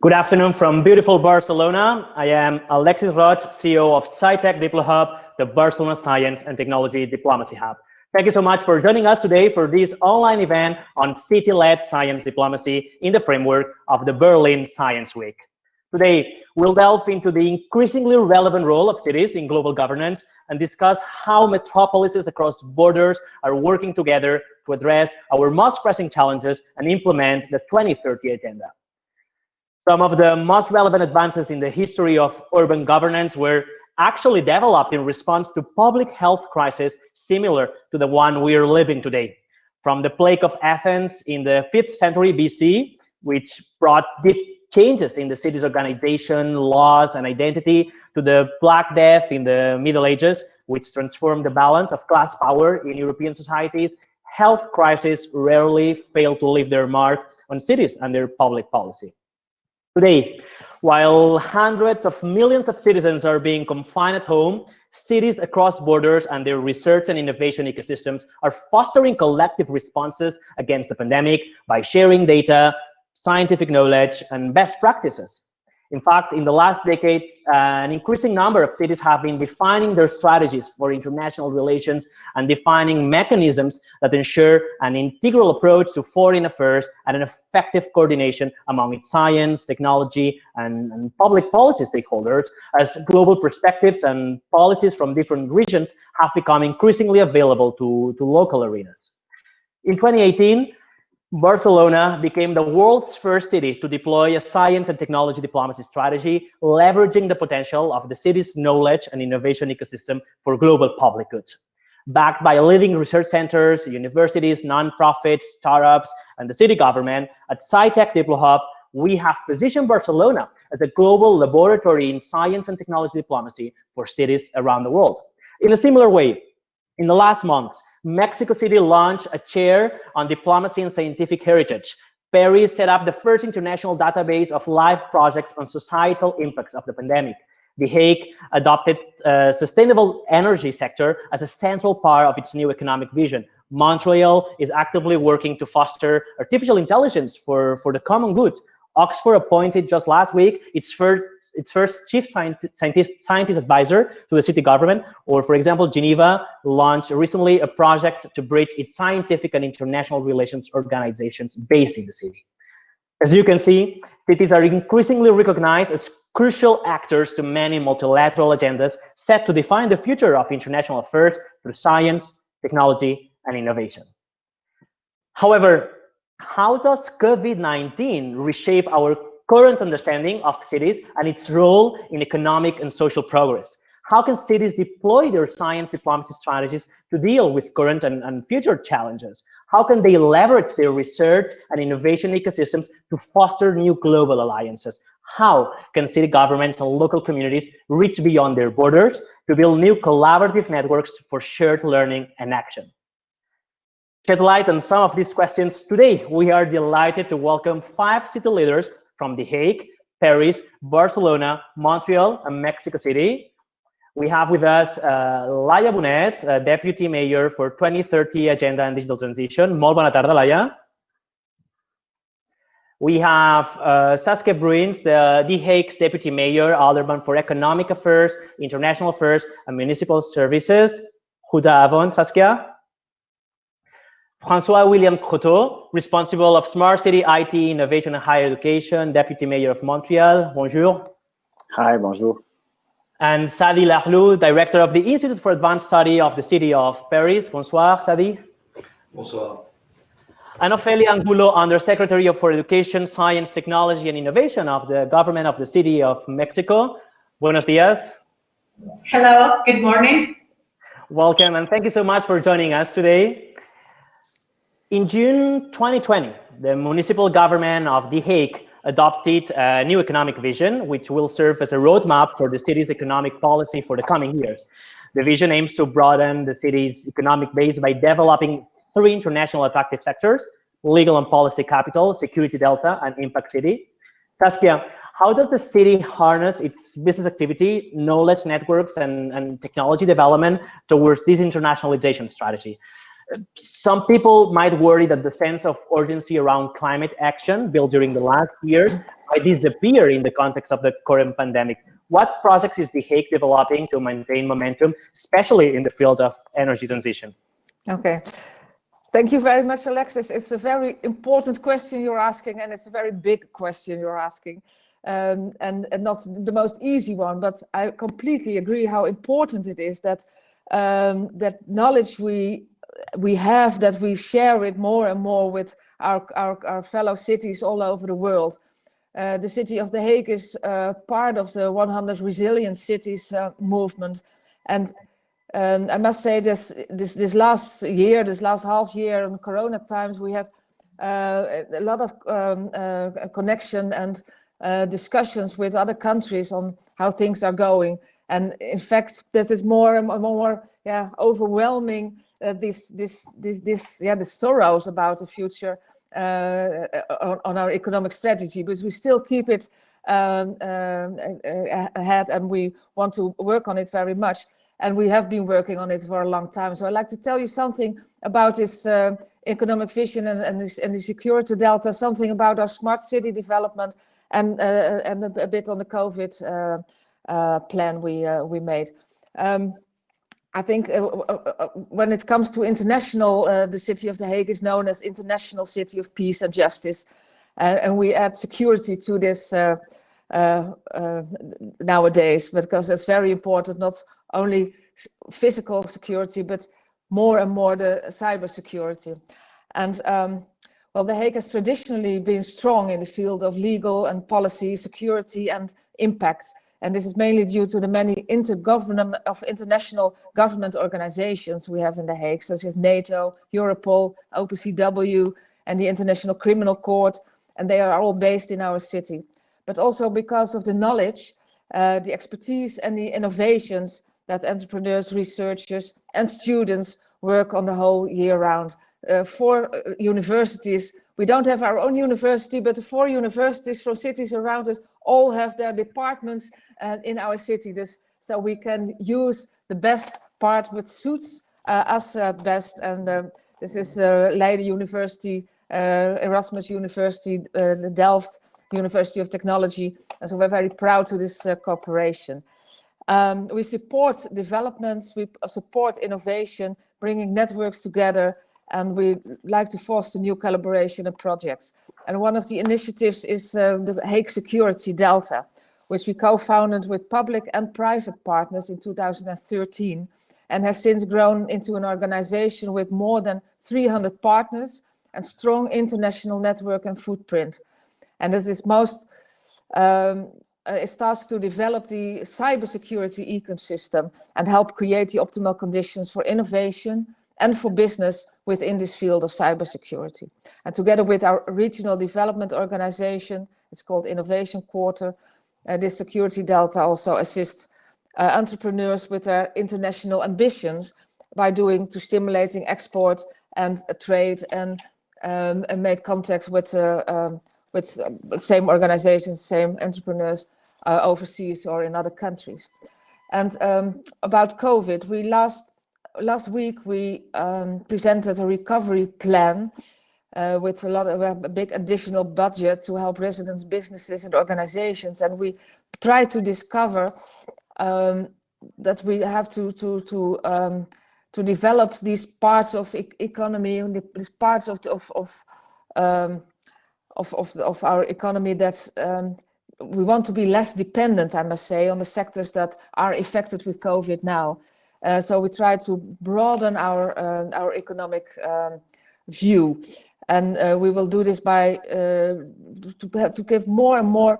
Good afternoon from beautiful Barcelona. I am Alexis Roig, CEO of SciTech DiploHub, the Barcelona Science and Technology Diplomacy Hub. Thank you so much for joining us today for this online event on city-led science diplomacy in the framework of the Berlin Science Week. Today, we'll delve into the increasingly relevant role of cities in global governance and discuss how metropolises across borders are working together to address our most pressing challenges and implement the 2030 Agenda. Some of the most relevant advances in the history of urban governance were actually developed in response to public health crises similar to the one we are living today. From the plague of Athens in the 5th century BC, which brought deep changes in the city's organization, laws, and identity, to the Black Death in the Middle Ages, which transformed the balance of class power in European societies, health crises rarely fail to leave their mark on cities and their public policy. Today, while hundreds of millions of citizens are being confined at home, cities across borders and their research and innovation ecosystems are fostering collective responses against the pandemic by sharing data, scientific knowledge, and best practices. In fact, in the last decade, an increasing number of cities have been defining their strategies for international relations and defining mechanisms that ensure an integral approach to foreign affairs and an effective coordination among its science, technology, and public policy stakeholders, as global perspectives and policies from different regions have become increasingly available to local arenas. In 2018, Barcelona became the world's first city to deploy a science and technology diplomacy strategy, leveraging the potential of the city's knowledge and innovation ecosystem for global public good. Backed by leading research centers, universities, nonprofits, startups, and the city government, at SciTech DiploHub, we have positioned Barcelona as a global laboratory in science and technology diplomacy for cities around the world. In a similar way, in the last months, Mexico City launched a chair on diplomacy and scientific heritage. Paris set up the first international database of live projects on societal impacts of the pandemic. The Hague adopted a sustainable energy sector as a central part of its new economic vision. Montreal is actively working to foster artificial intelligence for the common good. Oxford appointed just last week its first chief scientist advisor to the city government, or for example, Geneva launched recently a project to bridge its scientific and international relations organizations based in the city. As you can see, cities are increasingly recognized as crucial actors to many multilateral agendas set to define the future of international affairs through science, technology, and innovation. However, how does COVID-19 reshape our current understanding of cities and its role in economic and social progress? How can cities deploy their science diplomacy strategies to deal with current and future challenges? How can they leverage their research and innovation ecosystems to foster new global alliances? How can city governments and local communities reach beyond their borders to build new collaborative networks for shared learning and action? To shed light on some of these questions today, we are delighted to welcome 5 city leaders from The Hague, Paris, Barcelona, Montreal, and Mexico City. We have with us Laia Bonet, Deputy Mayor for 2030 Agenda and Digital Transition. Molt bona tarda, Laia. We have Saskia Bruins, The Hague's Deputy Mayor, Alderman for Economic Affairs, International Affairs, and Municipal Services. Good avond, Saskia. François-William Croteau, responsible of Smart City, IT, Innovation, and Higher Education, Deputy Mayor of Montreal. Bonjour. Hi, bonjour. And Sadi Lahlou, Director of the Institute for Advanced Study of the City of Paris. Bonsoir, Sadi. Bonsoir. And Ofelia Angulo, Undersecretary for Education, Science, Technology, and Innovation of the Government of the City of Mexico. Buenos dias. Hello, good morning. Welcome, and thank you so much for joining us today. In June 2020, the municipal government of The Hague adopted a new economic vision, which will serve as a roadmap for the city's economic policy for the coming years. The vision aims to broaden the city's economic base by developing 3 international attractive sectors: legal and policy capital, security delta, and impact city. Saskia, how does the city harness its business activity, knowledge networks, and technology development towards this internationalization strategy? some people might worry that the sense of urgency around climate action built during the last years might disappear in the context of the current pandemic. What projects is The Hague developing to maintain momentum, especially in the field of energy transition? Okay. Thank you very much, Alexis. It's a very important question you're asking, and it's a very big question you're asking, and not the most easy one, but I completely agree how important it is that that knowledge we have, that we share it more and more with our fellow cities all over the world. The city of The Hague is part of the 100 Resilient Cities movement, and I must say this last year, this last half year in Corona times, we have a lot of connection and discussions with other countries on how things are going, and in fact, this is more and more overwhelming. The sorrows about the future on our economic strategy, but we still keep it ahead, and we want to work on it very much, and we have been working on it for a long time. So I'd like to tell you something about this economic vision and the security delta, something about our smart city development, and a bit on the COVID plan we made. I think when it comes to international, the city of The Hague is known as International City of Peace and Justice. And we add security to this nowadays, because it's very important, not only physical security, but more and more the cyber security. And well, The Hague has traditionally been strong in the field of legal and policy, security and impact. And this is mainly due to the many international government organizations we have in The Hague, such as NATO, Europol, OPCW, and the International Criminal Court, and they are all based in our city. But also because of the knowledge, the expertise and the innovations that entrepreneurs, researchers, and students work on the whole year round. 4 universities, we don't have our own university, but the 4 universities from cities around us all have their departments in our city, so we can use the best part which suits us best. And this is Leiden University, Erasmus University, Delft University of Technology, and so we're very proud to this cooperation. We support developments, we support innovation, bringing networks together, and we like to foster new collaboration and projects. And one of the initiatives is the Hague Security Delta, which we co-founded with public and private partners in 2013, and has since grown into an organization with more than 300 partners and strong international network and footprint. And it is is tasked to develop the cybersecurity ecosystem and help create the optimal conditions for innovation and for business within this field of cybersecurity. And together with our regional development organization, it's called Innovation Quarter, this Security Delta also assists entrepreneurs with their international ambitions by stimulating export and trade, and made contacts with same organizations, same entrepreneurs overseas or in other countries. And about COVID, last week we presented a recovery plan with a big additional budget to help residents, businesses and organizations, and we try to discover that we have to develop these parts of economy, these parts of our economy that we want to be less dependent, I must say, on the sectors that are affected with COVID now. So we try to broaden our economic view, and we will do this by to give more and more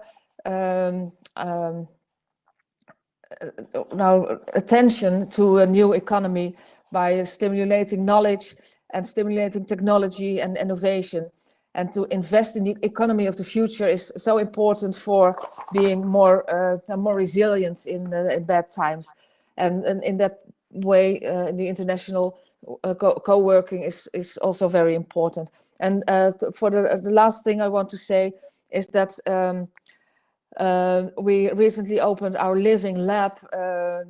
attention to a new economy by stimulating knowledge and stimulating technology and innovation. And to invest in the economy of the future is so important for being more resilient in bad times. And in that way, the international co-working is also very important. And for the last thing I want to say is that We recently opened our living lab.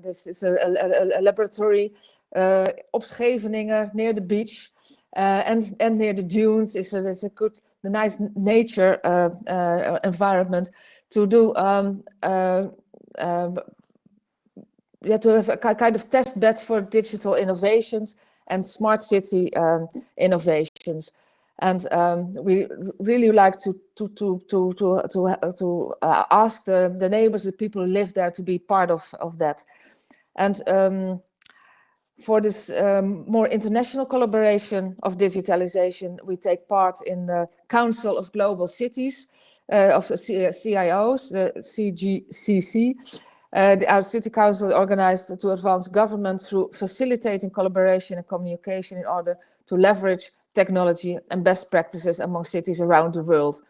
This is a laboratory op Scheveningen near the beach and near the dunes. It's a good, the nice nature environment to do. To have a kind of test bed for digital innovations and smart city innovations. And we really like to ask the neighbors, the people who live there, to be part of that. And for this more international collaboration of digitalization, we take part in the Council of Global Cities of the CIOs, the CGCC. Our city council organized to advance government through facilitating collaboration and communication in order to leverage technology and best practices among cities around the world,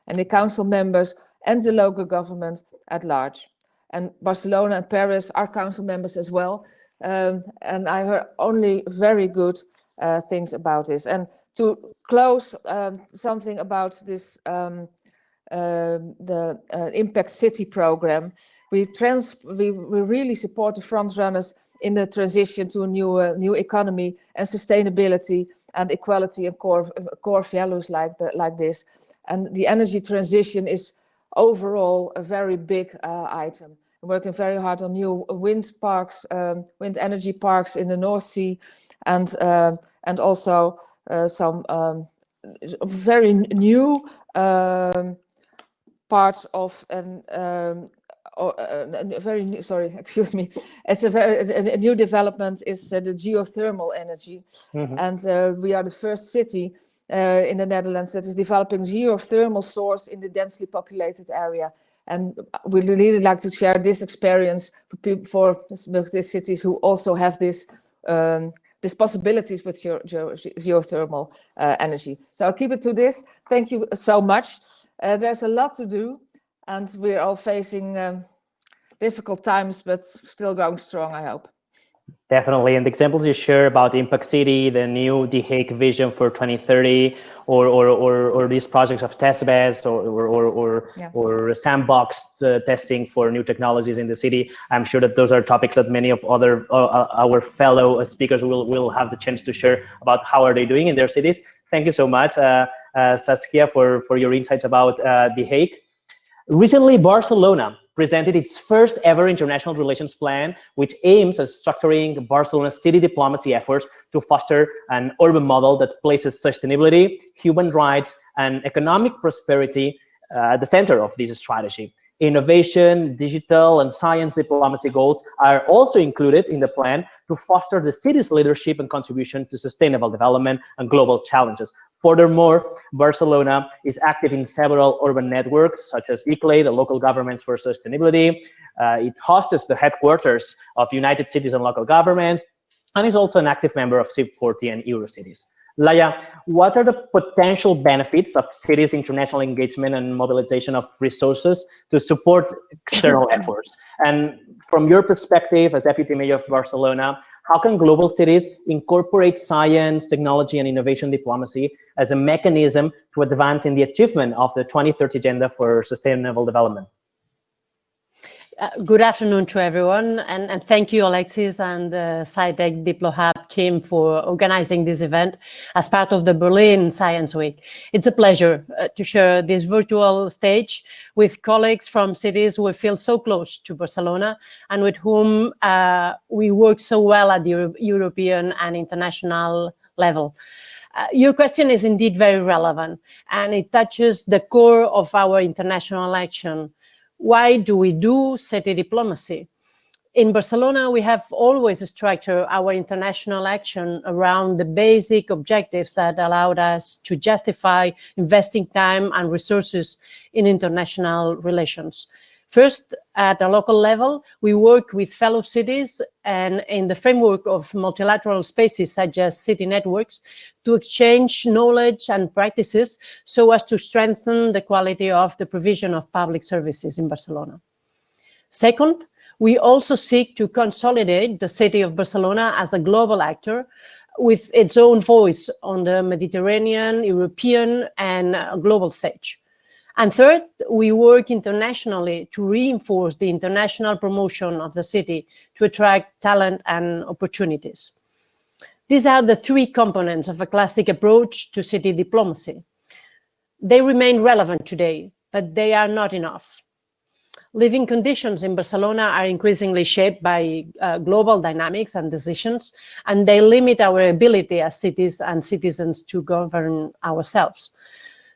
and the council members and the local government at large. And Barcelona and Paris are council members as well, and I heard only very good things about this. And to close, something about this the Impact City program. We really support the front runners in the transition to a new economy and sustainability and equality and core values like this. And the energy transition is overall a very big item. We're working very hard on new wind energy parks in the North Sea, and also some very new parts of It's a new development is the geothermal energy, and we are the first city in the Netherlands that is developing geothermal source in the densely populated area, and we really like to share this experience for people with these cities who also have these possibilities with geothermal energy. So I'll keep it to this. Thank you so much. There's a lot to do, and we're all facing difficult times, but still going strong, I hope. Definitely, and the examples you share about Impact City, the new The Hague vision for 2030, or these projects of test beds or sandbox testing for new technologies in the city. I'm sure that those are topics that many of our fellow speakers will have the chance to share about how are they doing in their cities. Thank you so much, Saskia, for your insights about The Hague. Recently, Barcelona presented its first ever international relations plan, which aims at structuring Barcelona's city diplomacy efforts to foster an urban model that places sustainability, human rights, and economic prosperity at the center of this strategy. Innovation, digital, and science diplomacy goals are also included in the plan to foster the city's leadership and contribution to sustainable development and global challenges. Furthermore, Barcelona is active in several urban networks, such as ICLEI, the Local Governments for Sustainability. It hosts the headquarters of United Cities and Local Governments, and is also an active member of CIP40 and Eurocities. Laia, what are the potential benefits of cities' international engagement and mobilization of resources to support external efforts? And from your perspective as Deputy Mayor of Barcelona, how can global cities incorporate science, technology, and innovation diplomacy as a mechanism to advance in the achievement of the 2030 Agenda for Sustainable Development? Good afternoon to everyone, and thank you, Alexis, and the SciTech DiploHub team for organizing this event as part of the Berlin Science Week. It's a pleasure to share this virtual stage with colleagues from cities who feel so close to Barcelona and with whom we work so well at the European and international level. Your question is indeed very relevant, and it touches the core of our international action. Why do we do city diplomacy? In Barcelona, we have always structured our international action around the basic objectives that allowed us to justify investing time and resources in international relations. First, at a local level, we work with fellow cities and in the framework of multilateral spaces such as city networks to exchange knowledge and practices so as to strengthen the quality of the provision of public services in Barcelona. Second, we also seek to consolidate the city of Barcelona as a global actor with its own voice on the Mediterranean, European, and global stage. And third, we work internationally to reinforce the international promotion of the city to attract talent and opportunities. These are the three components of a classic approach to city diplomacy. They remain relevant today, but they are not enough. Living conditions in Barcelona are increasingly shaped by global dynamics and decisions, and they limit our ability as cities and citizens to govern ourselves.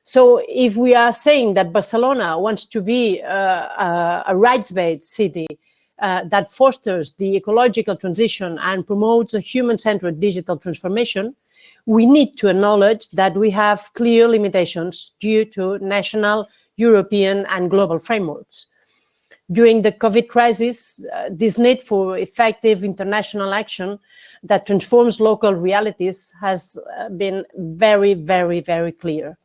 So if we are saying that Barcelona wants to be a rights-based city that fosters the ecological transition and promotes a human-centered digital transformation, we need to acknowledge that we have clear limitations due to national, European, and global frameworks. During the COVID crisis, this need for effective international action that transforms local realities has been very, very, very clear.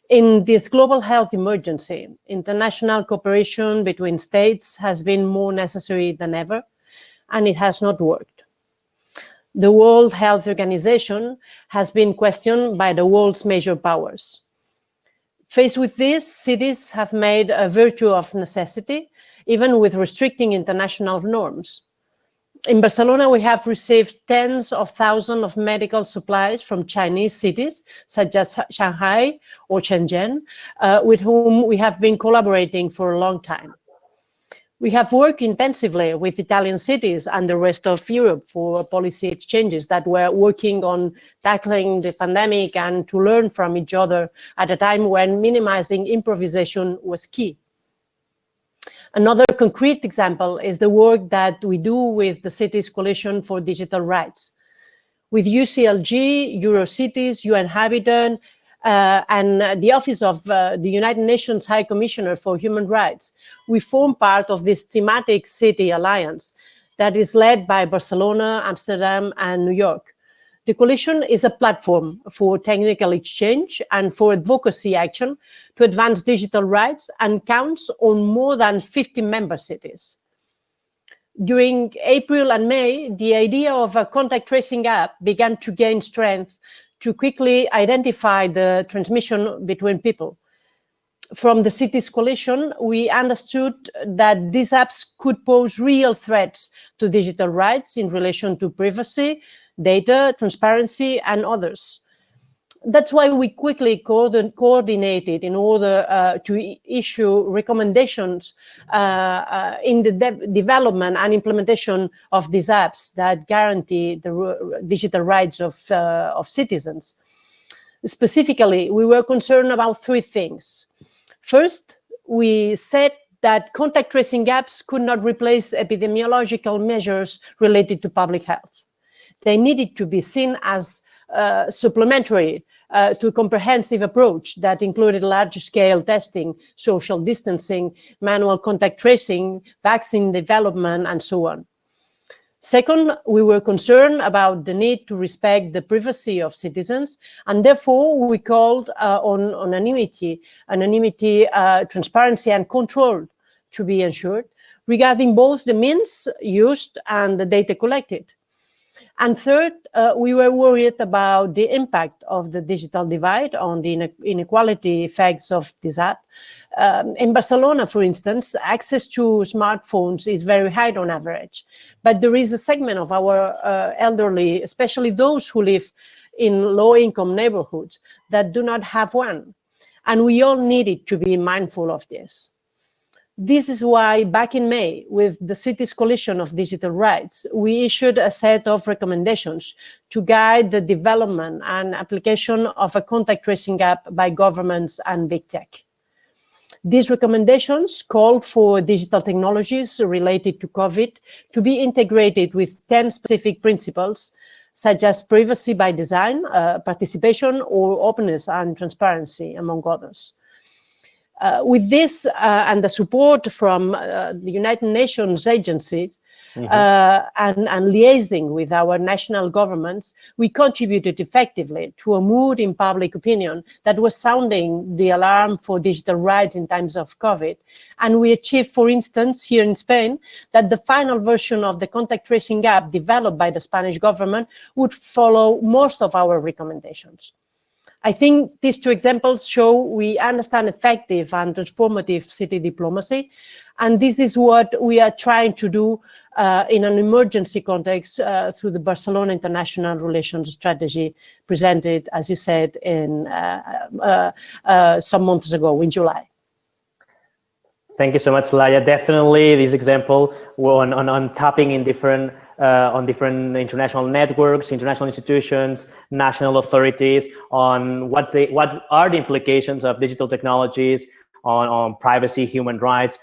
In this global health emergency, international cooperation between states has been more necessary than ever, and it has not worked. The World Health Organization has been questioned by the world's major powers. Faced with this, cities have made a virtue of necessity, even with restricting international norms. In Barcelona, we have received tens of thousands of medical supplies from Chinese cities, such as Shanghai or Shenzhen, with whom we have been collaborating for a long time. We have worked intensively with Italian cities and the rest of Europe for policy exchanges that were working on tackling the pandemic and to learn from each other at a time when minimizing improvisation was key. Another concrete example is the work that we do with the Cities Coalition for Digital Rights. With UCLG, Eurocities, UN Habitat, and the Office of the United Nations High Commissioner for Human Rights, we form part of this thematic city alliance that is led by Barcelona, Amsterdam, and New York. The coalition is a platform for technical exchange and for advocacy action to advance digital rights and counts on more than 50 member cities. During April and May, the idea of a contact tracing app began to gain strength to quickly identify the transmission between people. From the Cities Coalition, we understood that these apps could pose real threats to digital rights in relation to privacy, data, transparency, and others. That's why we quickly coordinated in order to issue recommendations in the development and implementation of these apps that guarantee the digital rights of citizens. Specifically, we were concerned about three things. First, we said that contact tracing apps could not replace epidemiological measures related to public health. They needed to be seen as supplementary to a comprehensive approach that included large-scale testing, social distancing, manual contact tracing, vaccine development, and so on. Second, we were concerned about the need to respect the privacy of citizens, and therefore we called on anonymity, transparency, and control to be ensured regarding both the means used and the data collected. And third, we were worried about the impact of the digital divide on the inequality effects of this app. In Barcelona, for instance, access to smartphones is very high on average, but there is a segment of our elderly, especially those who live in low-income neighborhoods, that do not have one. And we all needed to be mindful of this. This is why back in May, with the Cities Coalition of Digital Rights, we issued a set of recommendations to guide the development and application of a contact tracing app by governments and big tech. These recommendations called for digital technologies related to COVID to be integrated with 10 specific principles, such as privacy by design, participation, or openness and transparency, among others. With this and the support from the United Nations agencies and liaising with our national governments, we contributed effectively to a mood in public opinion that was sounding the alarm for digital rights in times of COVID. And we achieved, for instance, here in Spain, that the final version of the contact tracing app developed by the Spanish government would follow most of our recommendations. I think these two examples show we understand effective and transformative city diplomacy, and this is what we are trying to do in an emergency context through the Barcelona International Relations Strategy presented, as you said, in some months ago in July. Thank you so much, Laia. Definitely, this example on tapping in different international networks, international institutions, national authorities, on what are the implications of digital technologies on privacy, human rights,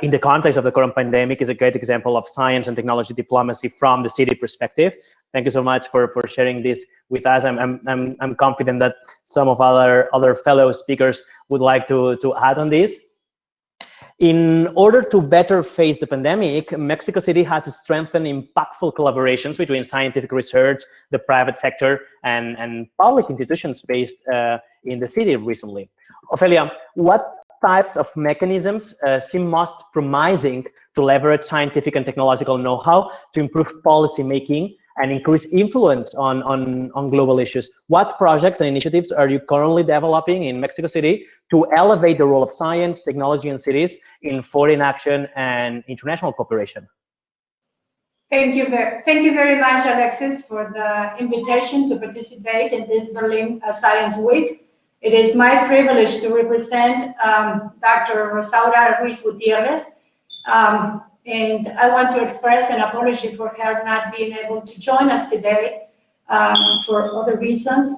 in the context of the current pandemic, is a great example of science and technology diplomacy from the city perspective. Thank you so much for sharing this with us. I'm confident that some of other fellow speakers would like to add on this. In order to better face the pandemic, Mexico City has strengthened impactful collaborations between scientific research, the private sector, and public institutions based in the city recently. Ofelia, what types of mechanisms seem most promising to leverage scientific and technological know-how to improve policy making and increase influence on global issues? What projects and initiatives are you currently developing in Mexico City to elevate the role of science, technology, and cities in foreign action and international cooperation? Thank you very much, Alexis, for the invitation to participate in this Berlin Science Week. It is my privilege to represent Dr. Rosaura Ruiz Gutierrez, and I want to express an apology for her not being able to join us today for other reasons.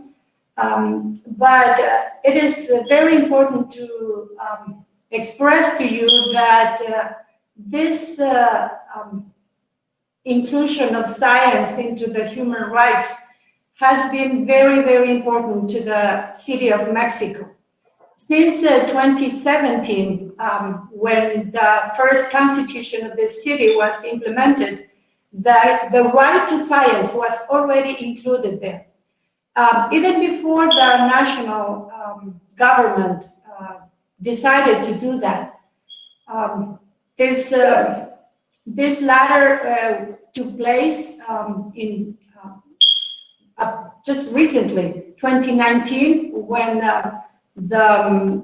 But it is very important to express to you that this inclusion of science into the human rights has been very, very important to the city of Mexico. Since 2017, when the first constitution of the city was implemented, the right to science was already included there. Even before the national government decided to do that, this latter took place in just recently, 2019, when the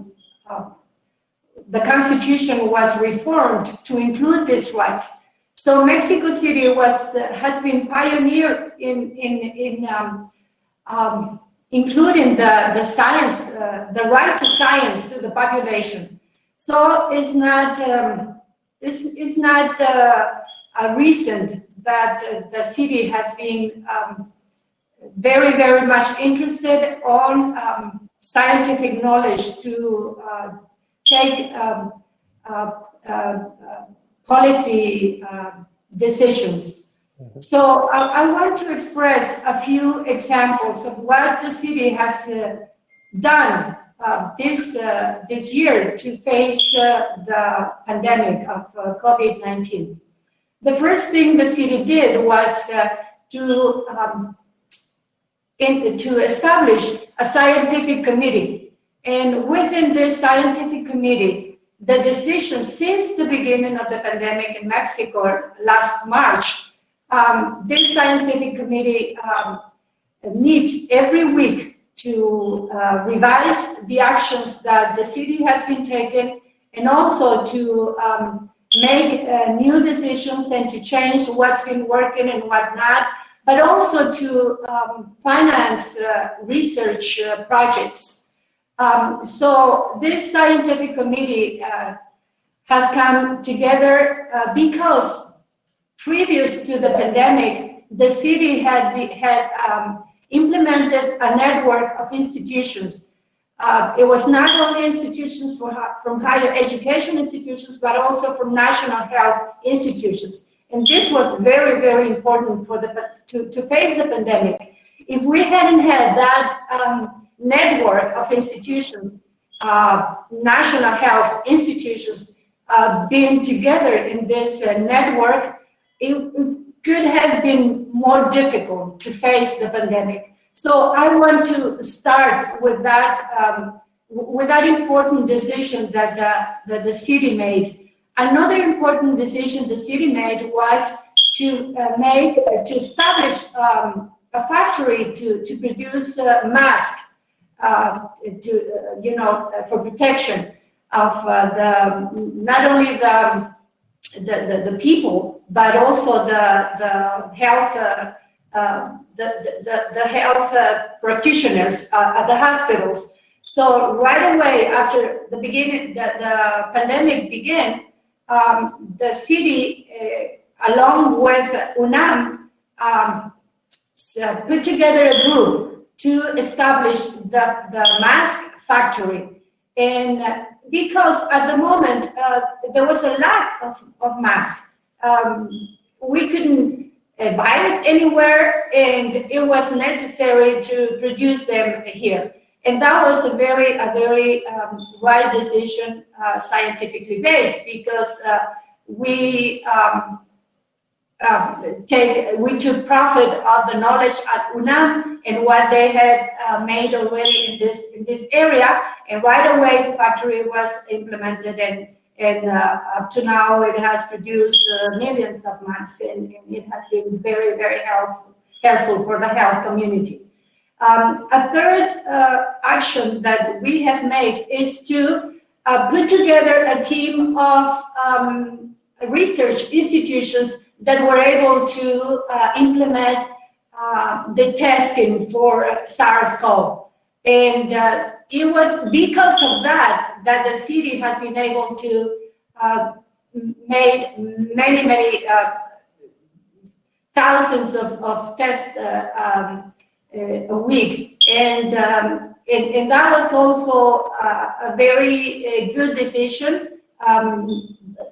Constitution was reformed to include this right. So Mexico City has been pioneer in including the science, the right to science to the population. So it's not recent that the city has been very, very much interested on scientific knowledge to take policy decisions. So I want to express a few examples of what the city has done this year to face the pandemic of COVID-19. The first thing the city did was to establish a scientific committee. And within this scientific committee, the decision since the beginning of the pandemic in Mexico last March, this scientific committee meets every week to revise the actions that the city has been taking, and also to make new decisions and to change what's been working and what not, but also to finance research projects. So this scientific committee has come together because previous to the pandemic, the city had implemented a network of institutions. It was not only institutions from higher education institutions, but also from national health institutions. And this was very, very important for to face the pandemic. If we hadn't had that network of institutions, national health institutions being together in this network, it could have been more difficult to face the pandemic. So I want to start with that important decision that the city made. Another important decision the city made was to establish a factory to produce masks for protection of not only the people, but also the health the health practitioners at the hospitals. So right away after the pandemic began, the city, along with UNAM, put together a group to establish the mask factory. And because at the moment there was a lack of masks, we couldn't buy it anywhere, and it was necessary to produce them here. And that was a very right decision, scientifically based, because we took profit of the knowledge at UNAM and what they had made already in this area, and right away the factory was implemented, and up to now it has produced millions of masks, and it has been very helpful for the health community. A third action that we have made is to put together a team of research institutions that were able to implement the testing for SARS-CoV. And it was because of that the city has been able to make many thousands of tests a week, and that was also a very good decision.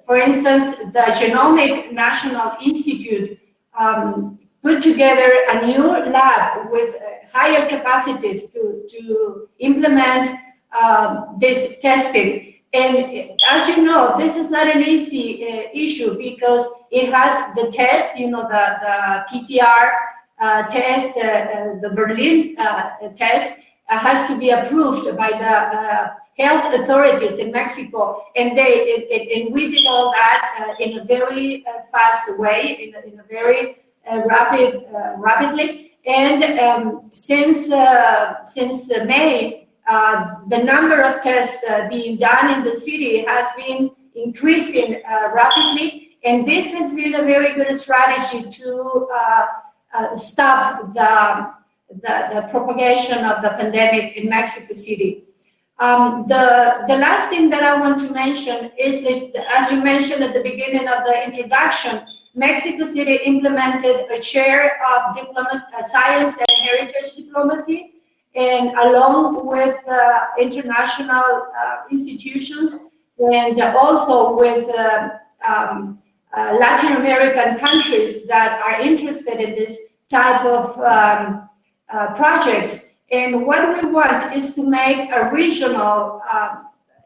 For instance, the Genomic National Institute put together a new lab with higher capacities to implement this testing. And as you know, this is not an easy issue, because it has the test, the PCR test, the Berlin test has to be approved by the health authorities in Mexico, and we did all that in a very fast way, in a very rapidly. And since May, the number of tests being done in the city has been increasing rapidly, and this has been a very good strategy to stop the propagation of the pandemic in Mexico City. The last thing that I want to mention is that, as you mentioned at the beginning of the introduction, Mexico City implemented a chair of science and heritage diplomacy, and along with international institutions, and also with Latin American countries that are interested in this type of projects. And what we want is to make a regional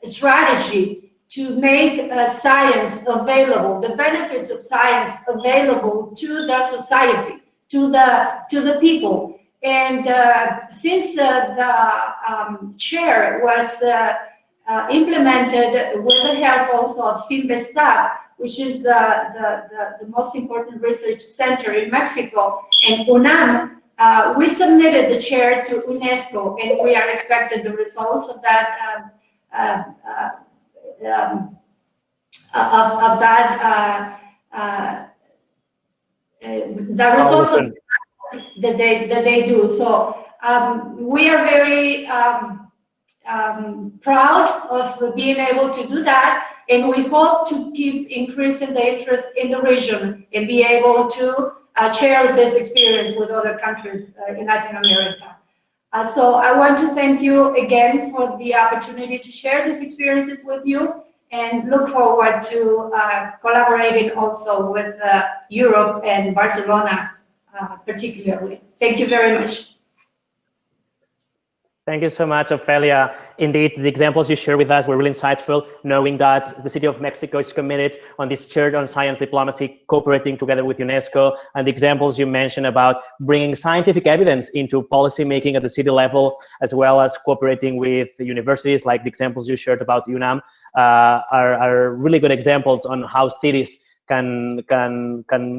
strategy to make science available, the benefits of science available to the society, to the people. And since the chair was implemented with the help also of Sinvestav, which is the most important research center in Mexico, and UNAM, we submitted the chair to UNESCO, and we are expecting the results of that the results of that they do. So we are very proud of being able to do that, and we hope to keep increasing the interest in the region and be able to share this experience with other countries in Latin America. So I want to thank you again for the opportunity to share these experiences with you, and look forward to collaborating also with Europe and Barcelona particularly. Thank you very much. Thank you so much, Ofelia. Indeed, the examples you shared with us were really insightful, knowing that the City of Mexico is committed on this chair on science diplomacy, cooperating together with UNESCO, and the examples you mentioned about bringing scientific evidence into policy making at the city level, as well as cooperating with the universities, like the examples you shared about UNAM, are really good examples on how cities can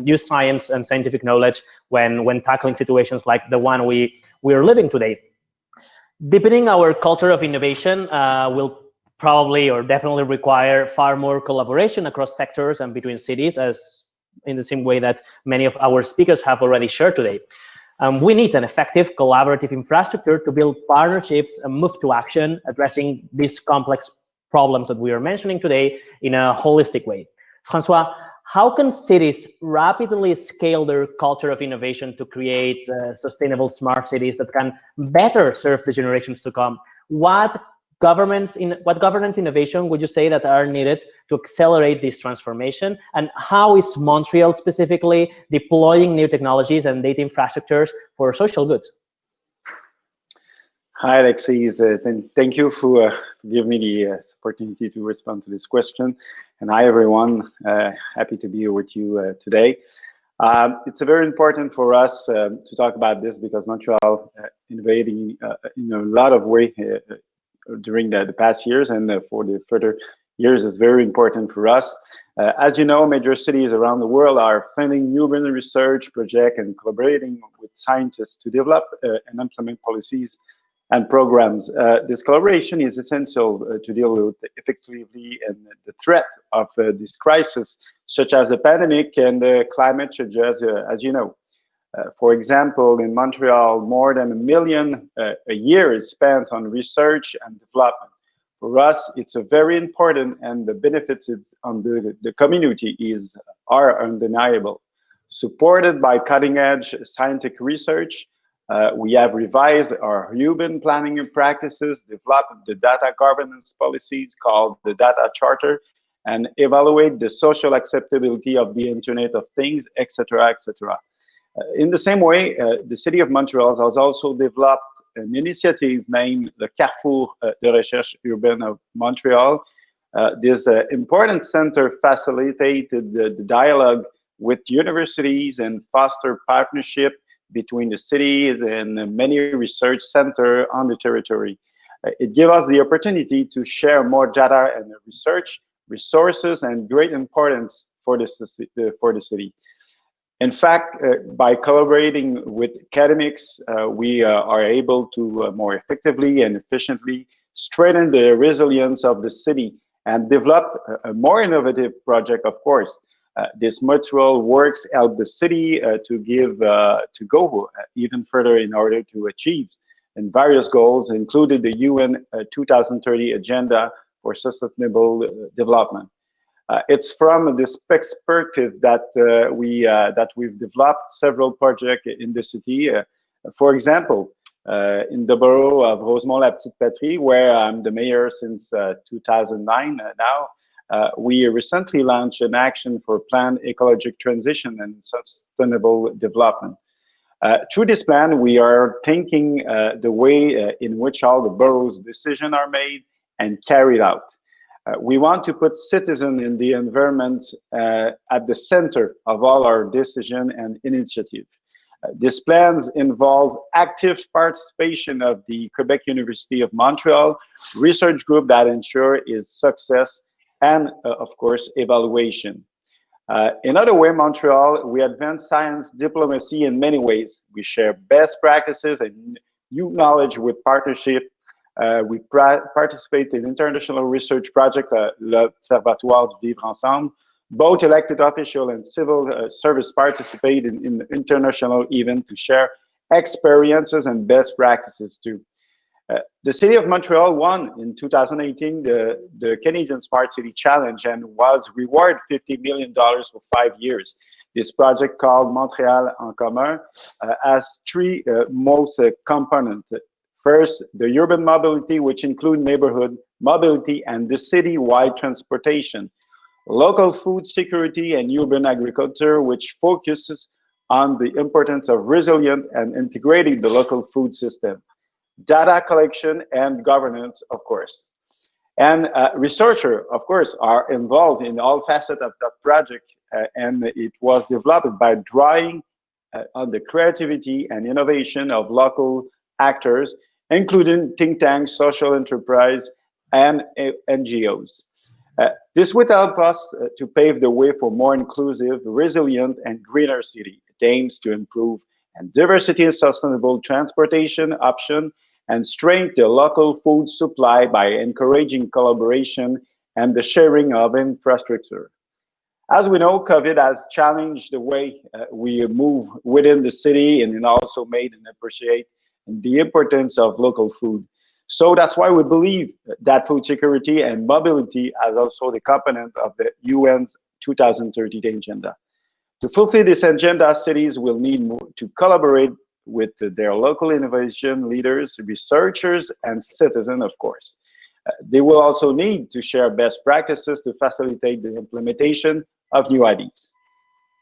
use science and scientific knowledge when tackling situations like the one we are living today. Deepening our culture of innovation will probably or definitely require far more collaboration across sectors and between cities, as in the same way that many of our speakers have already shared today. We need an effective collaborative infrastructure to build partnerships and move to action, addressing these complex problems that we are mentioning today in a holistic way. Francois, how can cities rapidly scale their culture of innovation to create sustainable smart cities that can better serve the generations to come? What governance innovation would you say that are needed to accelerate this transformation? And how is Montreal specifically deploying new technologies and data infrastructures for social good? Hi, Alexis. Thank you for giving me the opportunity to respond to this question. And hi, everyone. Happy to be here with you today. It's very important for us to talk about this because Montreal innovating in a lot of ways during the past years and for the further years is very important for us. As you know, major cities around the world are funding urban research projects and collaborating with scientists to develop and implement policies and programs. This collaboration is essential to deal with effectively and the threat of this crisis, such as the pandemic and climate change, as you know. For example, in Montreal, more than $1 million a year is spent on research and development. For us, it's a very important, and the benefits on the community are undeniable. Supported by cutting-edge scientific research, we have revised our urban planning practices, developed the data governance policies called the Data Charter, and evaluate the social acceptability of the Internet of Things, etc., etc. In the same way, the City of Montreal has also developed an initiative named the Carrefour de Recherche Urbaine of Montreal. This important center facilitated the dialogue with universities and foster partnership between the cities and many research centers on the territory. It gave us the opportunity to share more data and research resources and great importance for the city. In fact, by collaborating with academics, we are able to more effectively and efficiently strengthen the resilience of the city and develop a more innovative project, of course. This mutual works help the city to go even further in order to achieve and various goals, including the UN 2030 Agenda for Sustainable Development. It's from this perspective that we've developed several projects in the city. For example, in the borough of Rosemont-la-Petite-Patrie, where I'm the mayor since 2009 now, we recently launched an action for planned ecologic transition and sustainable development. Through this plan, we are thinking the way in which all the borough's decisions are made and carried out. We want to put citizens in the environment at the center of all our decision and initiative. These plans involve active participation of the Quebec University of Montreal research group that ensure its success and, of course, evaluation. In other way, Montreal, we advance science diplomacy in many ways. We share best practices and new knowledge with partnership. We participate in international research project, l'Observatoire du Vivre Ensemble. Both elected officials and civil service participate in international events to share experiences and best practices too. The City of Montreal won in 2018 the Canadian Smart City Challenge and was rewarded $50 million for 5 years. This project called Montréal en Commun has three most components. First, the urban mobility, which include neighborhood mobility and the city-wide transportation. Local food security and urban agriculture, which focuses on the importance of resilient and integrating the local food system. Data collection and governance, of course. And researchers, of course, are involved in all facets of that project, and it was developed by drawing on the creativity and innovation of local actors, including think tanks, social enterprise, and NGOs. This would help us to pave the way for more inclusive, resilient, and greener city. It aims to improve and diversity and sustainable transportation option and strengthen the local food supply by encouraging collaboration and the sharing of infrastructure. As we know, COVID has challenged the way we move within the city, and it also made and appreciate the importance of local food. So that's why we believe that food security and mobility as also the component of the UN's 2030 agenda. To fulfill this agenda, cities will need to collaborate with their local innovation leaders, researchers, and citizens, of course. They will also need to share best practices to facilitate the implementation of new ideas.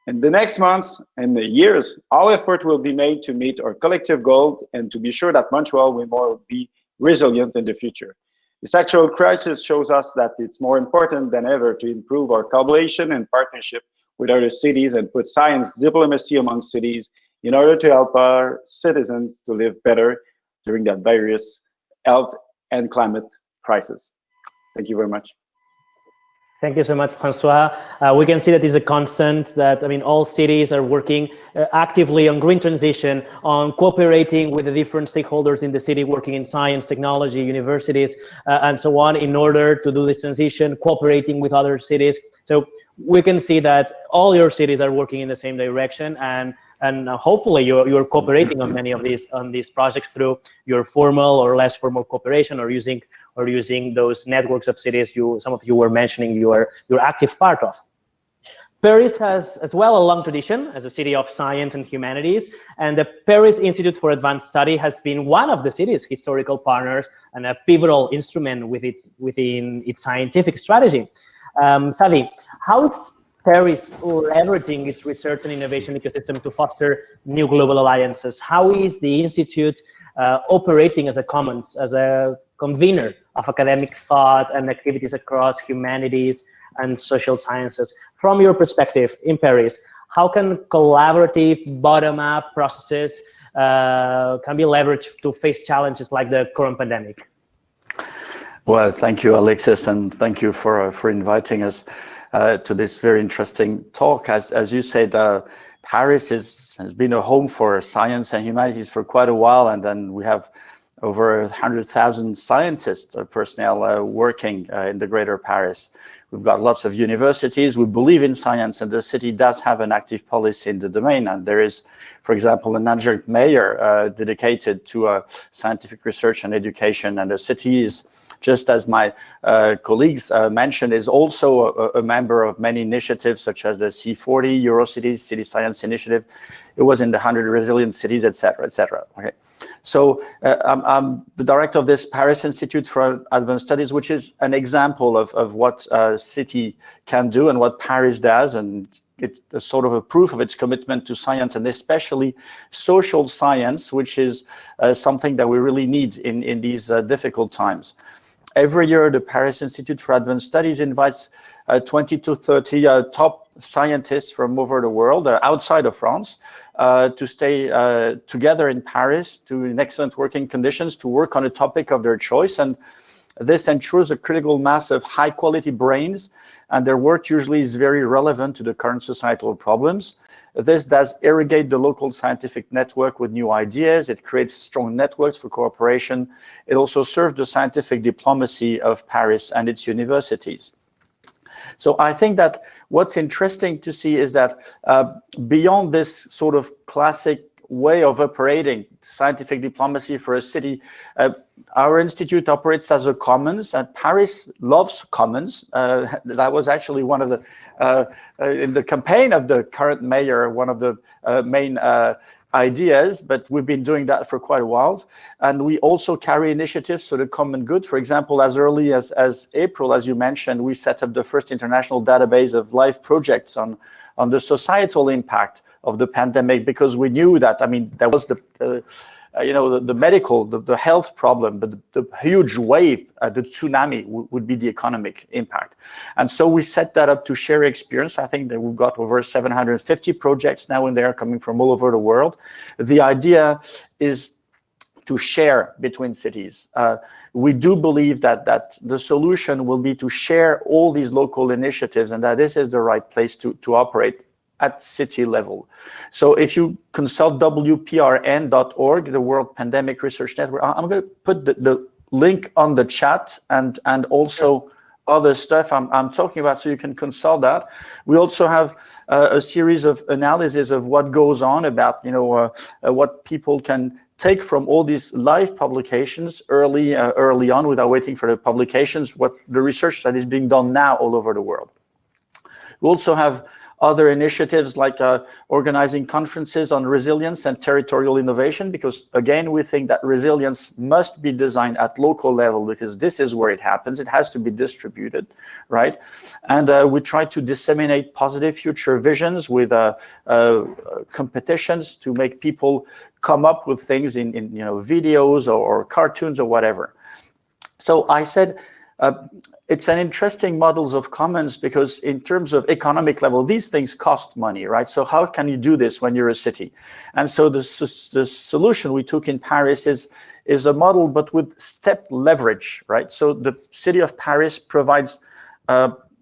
In the next months and the years, all effort will be made to meet our collective goal and to be sure that Montreal will be resilient in the future. This actual crisis shows us that it's more important than ever to improve our collaboration and partnership with other cities and put science diplomacy among cities in order to help our citizens to live better during that various health and climate crisis. Thank you very much. Thank you so much, Francois. We can see that it's a constant that, I mean, all cities are working actively on green transition, on cooperating with the different stakeholders in the city, working in science, technology, universities, and so on, in order to do this transition, cooperating with other cities. So we can see that all your cities are working in the same direction, and hopefully you're cooperating on many of these projects through your formal or less formal cooperation, or using those networks of cities some of you were mentioning you're active part of. Paris has as well a long tradition as a city of science and humanities, and the Paris Institute for Advanced Study has been one of the city's historical partners and a pivotal instrument within its scientific strategy. Xavi, how is Paris leveraging its research and innovation ecosystem to foster new global alliances? How is the Institute operating as a commons, as a convener of academic thought and activities across humanities and social sciences? From your perspective in Paris, how can collaborative bottom-up processes can be leveraged to face challenges like the current pandemic? Well, thank you, Alexis, and thank you for inviting us to this very interesting talk. As you said, Paris has been a home for science and humanities for quite a while, and then we have over 100,000 scientists personnel working in the greater Paris. We've got lots of universities. We believe in science, and the city does have an active policy in the domain. And there is, for example, an adjunct mayor dedicated to scientific research and education. And the city is, just as my colleagues mentioned, is also a member of many initiatives such as the C40 Eurocities City Science Initiative. It was in the 100 Resilient Cities, etc., etc. Okay. So I'm the director of this Paris Institute for Advanced Studies, which is an example of what a city can do and what Paris does, and it's a sort of a proof of its commitment to science, and especially social science, which is something that we really need in these difficult times. Every year, the Paris Institute for Advanced Studies invites 20 to 30 top scientists from over the world, outside of France, to stay together in Paris in excellent working conditions to work on a topic of their choice. And this ensures a critical mass of high quality brains, and their work usually is very relevant to the current societal problems. This does irrigate the local scientific network with new ideas. It creates strong networks for cooperation. It also serves the scientific diplomacy of Paris and its universities. So I think that what's interesting to see is that beyond this sort of classic way of operating scientific diplomacy for a city, our institute operates as a commons, and Paris loves commons. That was actually one of the, in the campaign of the current mayor, one of the main ideas, but we've been doing that for quite a while. And we also carry initiatives for the common good. For example, as early as April, as you mentioned, we set up the first international database of live projects on the societal impact of the pandemic, because we knew that, I mean, there was the medical, the health problem, but the huge wave, the tsunami would be the economic impact. And so we set that up to share experience. I think that we've got over 750 projects now in there coming from all over the world. The idea is to share between cities. We do believe that the solution will be to share all these local initiatives, and that this is the right place to operate. at city level. So if you consult WPRN.org, the World Pandemic Research Network, I'm going to put the link on the chat and also other stuff I'm talking about, so you can consult that. We also have a series of analysis of what goes on about, what people can take from all these live publications early on without waiting for the publications, what the research that is being done now all over the world. We also have other initiatives like organizing conferences on resilience and territorial innovation, because again, we think that resilience must be designed at local level, because this is where it happens. It has to be distributed, right? And we try to disseminate positive future visions with competitions to make people come up with things in videos or cartoons or whatever. So I said, it's an interesting models of commons, because in terms of economic level, these things cost money, right? So how can you do this when you're a city? And so the solution we took in Paris is a model, but with step leverage, right? So the city of Paris provides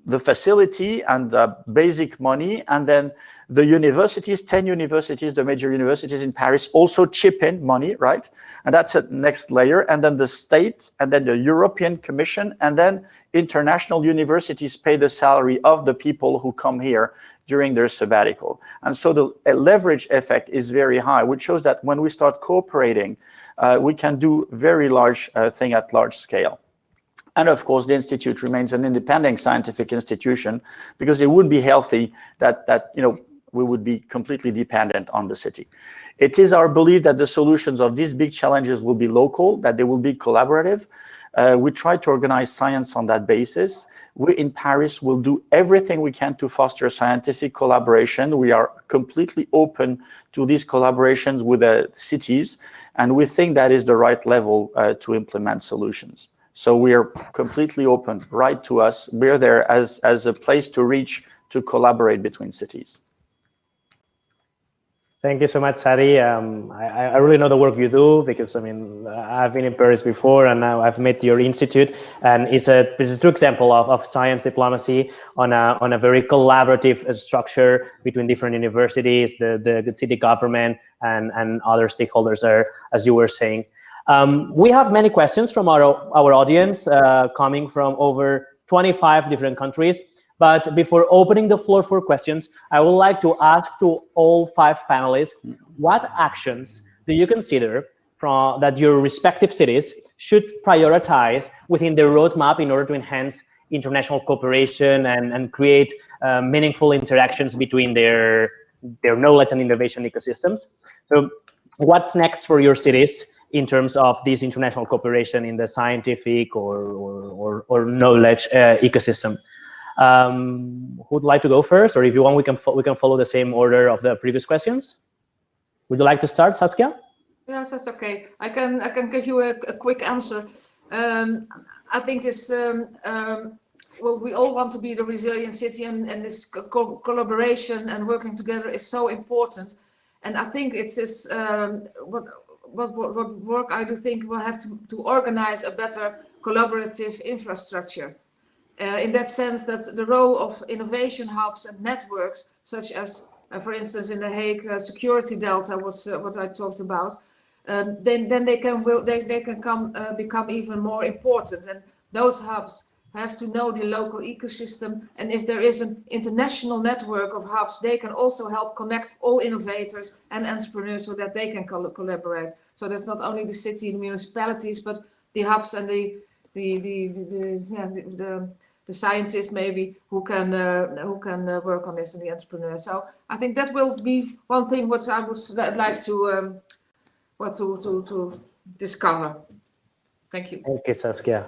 the facility and basic money, and then the universities, 10 universities, the major universities in Paris also chip in money, right? And that's a next layer. And then the state, and then the European Commission, and then international universities pay the salary of the people who come here during their sabbatical. And so the leverage effect is very high, which shows that when we start cooperating, we can do very large thing at large scale. And of course, the institute remains an independent scientific institution, because it would be healthy that we would be completely dependent on the city. It is our belief that the solutions of these big challenges will be local, that they will be collaborative. We try to organize science on that basis. We in Paris will do everything we can to foster scientific collaboration. We are completely open to these collaborations with the cities, and we think that is the right level to implement solutions. So we are completely open, right to us. We're there as a place to reach, to collaborate between cities. Thank you so much, Sari. I really know the work you do, because I've been in Paris before, and now I've met your institute, and it's a true example of science diplomacy on a very collaborative structure between different universities, the city government, and other stakeholders there, as you were saying. We have many questions from our audience coming from over 25 different countries. But before opening the floor for questions, I would like to ask to all 5 panelists, what actions do you consider that your respective cities should prioritize within their roadmap in order to enhance international cooperation and create meaningful interactions between their knowledge and innovation ecosystems? So what's next for your cities in terms of this international cooperation in the scientific or knowledge ecosystem? Who'd like to go first, or if you want, we can follow the same order of the previous questions. Would you like to start, Saskia? Yes, that's okay. I can give you a quick answer. I think this. Well, we all want to be the resilient city, and this collaboration and working together is so important. And I think it's this. What work I do think we'll have to organize a better collaborative infrastructure. In that sense, that the role of innovation hubs and networks, such as, for instance, in the Hague Security Delta, what I talked about, then they can become even more important. And those hubs have to know the local ecosystem. And if there is an international network of hubs, they can also help connect all innovators and entrepreneurs so that they can collaborate. So that's not only the city and municipalities, but the hubs and the scientists maybe who can work on this, and the entrepreneurs. So I think that will be one thing what I would like to discover. Thank you. Okay, Saskia.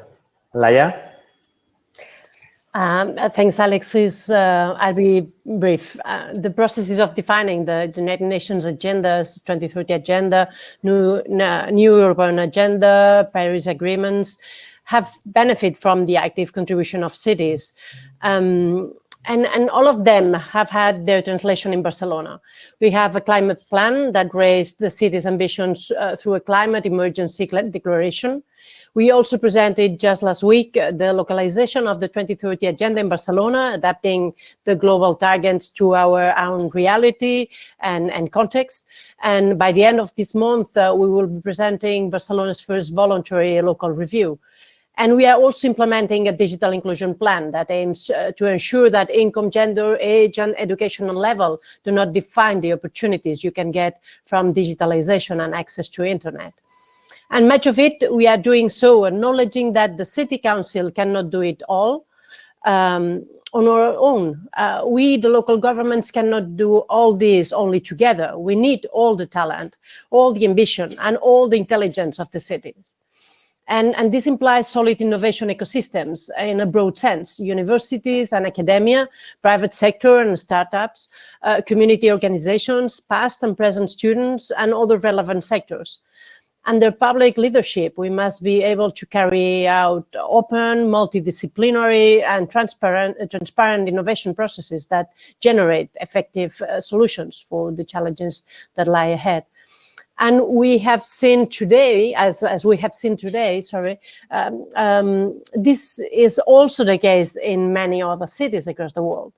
Laya? Thanks, Alexis. I'll be brief. The processes of defining the United Nations agendas, 2030 agenda, new urban agenda, Paris agreements, have benefit from the active contribution of cities. And all of them have had their translation in Barcelona. We have a climate plan that raised the city's ambitions through a climate emergency declaration. We also presented just last week the localization of the 2030 agenda in Barcelona, adapting the global targets to our own reality and context. And by the end of this month, we will be presenting Barcelona's first voluntary local review. And we are also implementing a digital inclusion plan that aims to ensure that income, gender, age, and educational level do not define the opportunities you can get from digitalization and access to internet. And much of it, we are doing so acknowledging that the City Council cannot do it all on our own. We, the local governments, cannot do all this only together. We need all the talent, all the ambition, and all the intelligence of the cities. And this implies solid innovation ecosystems in a broad sense: universities and academia, private sector and startups, community organizations, past and present students, and other relevant sectors. Under public leadership, we must be able to carry out open, multidisciplinary, and transparent innovation processes that generate effective solutions for the challenges that lie ahead. And we have seen today, as we have seen today, this is also the case in many other cities across the world.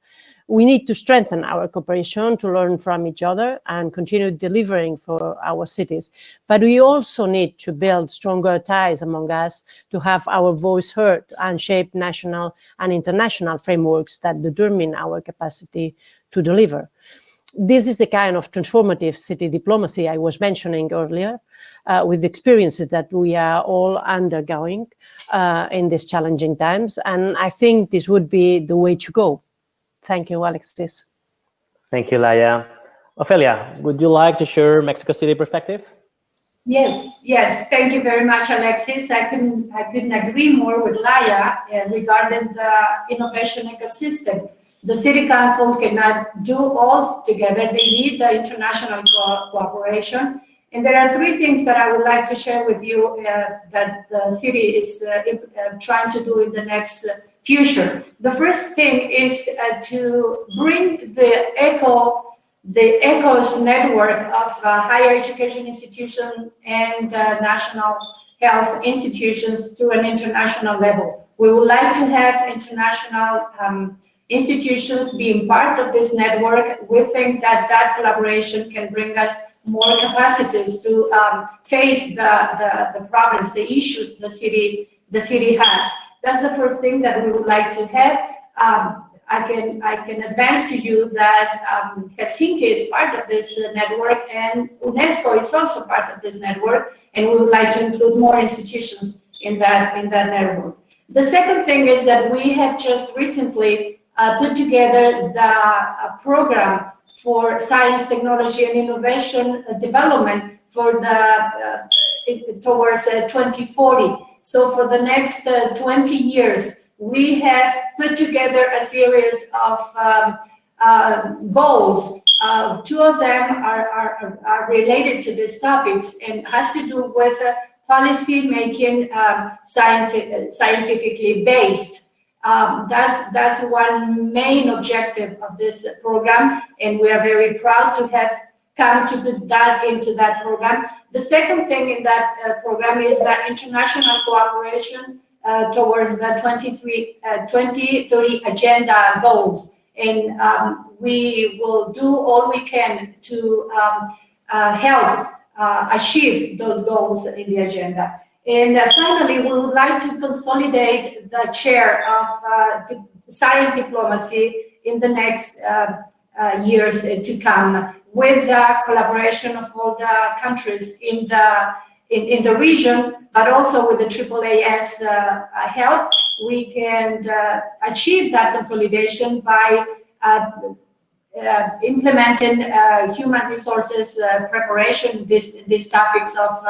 We need to strengthen our cooperation to learn from each other and continue delivering for our cities. But we also need to build stronger ties among us to have our voice heard and shape national and international frameworks that determine our capacity to deliver. This is the kind of transformative city diplomacy I was mentioning earlier, with the experiences that we are all undergoing in these challenging times. And I think this would be the way to go. Thank you, Alexis. Thank you, Laia. Ofelia, would you like to share Mexico City perspective? Yes. Thank you very much, Alexis. I couldn't agree more with Laia regarding the innovation ecosystem. The City Council cannot do all together. They need the international cooperation. And there are three things that I would like to share with you that the city is trying to do in the next future. The first thing is to bring the ECHOS network of higher education institutions and national health institutions to an international level. We would like to have international institutions being part of this network. We think that collaboration can bring us more capacities to face the problems, the issues the city has. That's the first thing that we would like to have. I can advance to you that Helsinki is part of this network, and UNESCO is also part of this network, and we would like to include more institutions in that network. The second thing is that we have just recently put together the program for science, technology, and innovation development for towards 2040. So for the next 20 years, we have put together a series of goals. Two of them are related to these topics and has to do with policy making scientifically based. That's one main objective of this program, and we are very proud to have come to put that into that program. The second thing in that program is the international cooperation towards the 2030 agenda goals, and we will do all we can to help achieve those goals in the agenda. And finally, we would like to consolidate the chair of science diplomacy in the next years to come, with the collaboration of all the countries in the region, but also with the AAAS help. We can achieve that consolidation by implementing human resources preparation, these topics of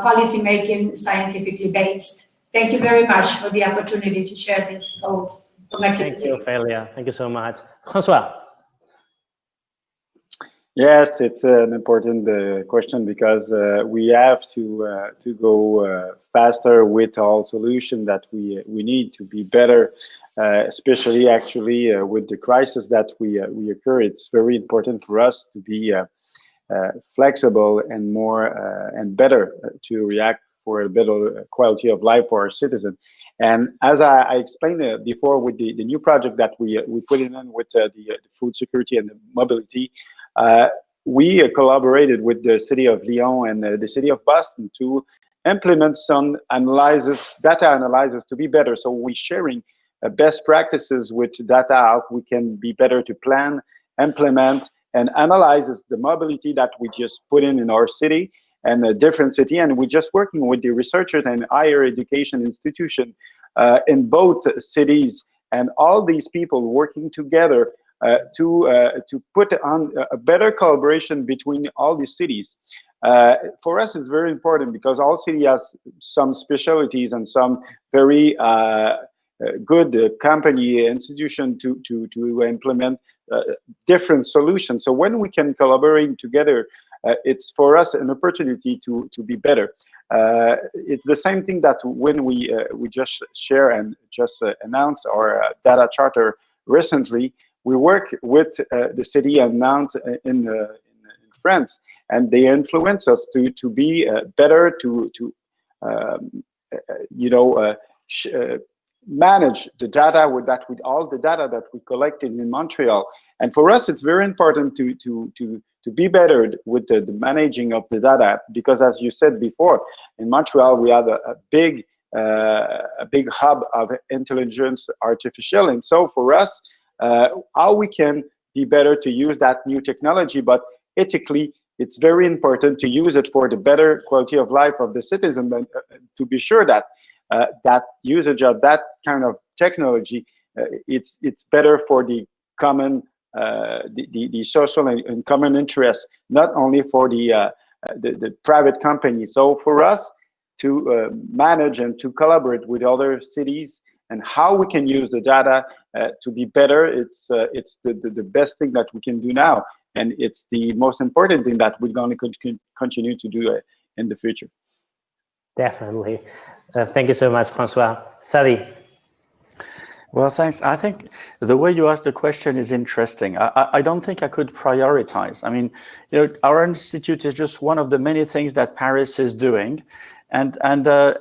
policy making scientifically based. Thank you very much for the opportunity to share these goals for Mexico City. Thank you, Ofelia. Thank you so much. François. Yes, it's an important question, because we have to go faster with all solutions that we need to be better especially actually with the crisis that we occur. It's very important for us to be flexible and more and better to react for a better quality of life for our citizens. And as I explained before, with the new project that we put in with the food security and the mobility, we collaborated with the city of Lyon and the city of Boston to implement some data analyzers to be better. So we're sharing best practices with data, how we can be better to plan, implement, and analyzes the mobility that we just put in our city and a different city. And we're just working with the researchers and higher education institution in both cities, and all these people working together to put on a better collaboration between all these cities. For us, it's very important because all city has some specialties and some very good company institution to implement different solutions. So when we can collaborate together, it's for us an opportunity to be better. It's the same thing that when we just share and just announced our data charter recently. We work with the city of Nantes in France, and they influence us to be better to manage the data with all the data that we collected in Montreal. And for us, it's very important to be better with the managing of the data, because as you said before, in Montreal we have a big hub of intelligence artificial, and so for us, how we can be better to use that new technology, but ethically, it's very important to use it for the better quality of life of the citizen, and to be sure that that usage of that kind of technology, it's better for the common, the social and common interests, not only for the private company. So for us to manage and to collaborate with other cities and how we can use the data to be better, it's the best thing that we can do now, and it's the most important thing that we're going to continue to do in the future. Definitely. Thank you so much, Francois. Sadi. Well, thanks. I think the way you asked the question is interesting. I don't think I could prioritize. I mean, our institute is just one of the many things that Paris is doing, and